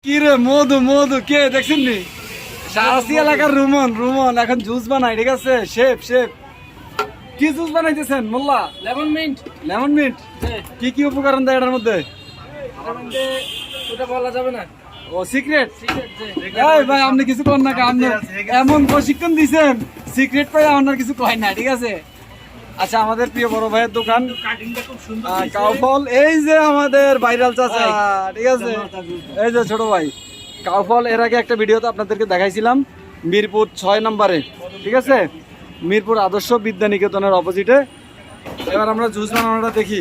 কি রে মধু মধু কে দেখছেন নি শাহসি এলাকার রুমন রুমন এখন জুস বানাই ঠিক আছে শেফ শেফ কি জুস বানাইতেছেন মোল্লা লেমন মিন্ট। লেমন মিন্ট কি কি উপকরণ দেয় এটার মধ্যে ওটা বলা যাবে না। ও সিক্রেট সিক্রেট যে এই ভাই আপনি কিছু করেন না আপনি এমন প্রশিক্ষণ দিছেন সিক্রেট পাই আপনার কিছু কয় না ঠিক আছে। আচ্ছা আমাদের প্রিয় বড় ভাইয়ের দোকান কাটিংটা খুব সুন্দর। কাউফল এই যে আমাদের ভাইরাল চাচা ঠিক আছে এই যে ছোট ভাই কাউফল এর আগে একটা ভিডিওতে আপনাদেরকে দেখাইছিলাম মিরপুর 6 নম্বরে ঠিক আছে মিরপুর আদর্শ বিদ্যানিকেতনের অপোজিটে। এবার আমরা জুস বানানোটা দেখি।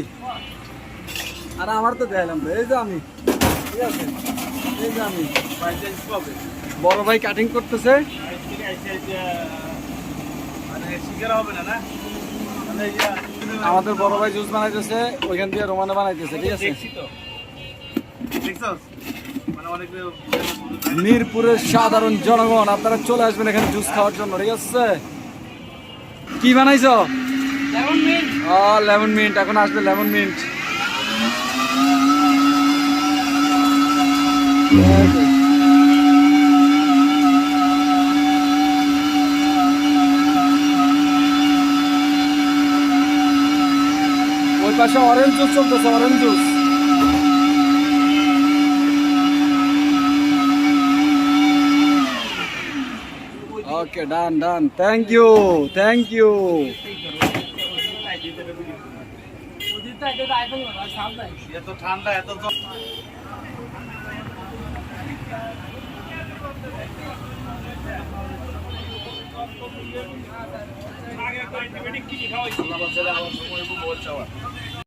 আর আমার তো দেখালাম তো এই যে আমি ঠিক আছে এই যে আমি বড় ভাই কাটিং করতেছে। আমাদের বড় ভাই জুস বানাইতেছে ওইখান দিয়ে রোমানে বানাইতেছে ঠিক আছে। মিরপুরের সাধারণ জনগণ আপনারা চলে আসবেন এখানে জুস খাওয়ার জন্য ঠিক আছে। কি বানাইছো? Lemon mint. ও লেমন মিন্ট এখন আসবে লেমন মিন্ট। ওই পাশে অরেঞ্জ জুস চলতেছে orange juice. Okay done done thank you thank you. এত ঠান্ডা এত আগে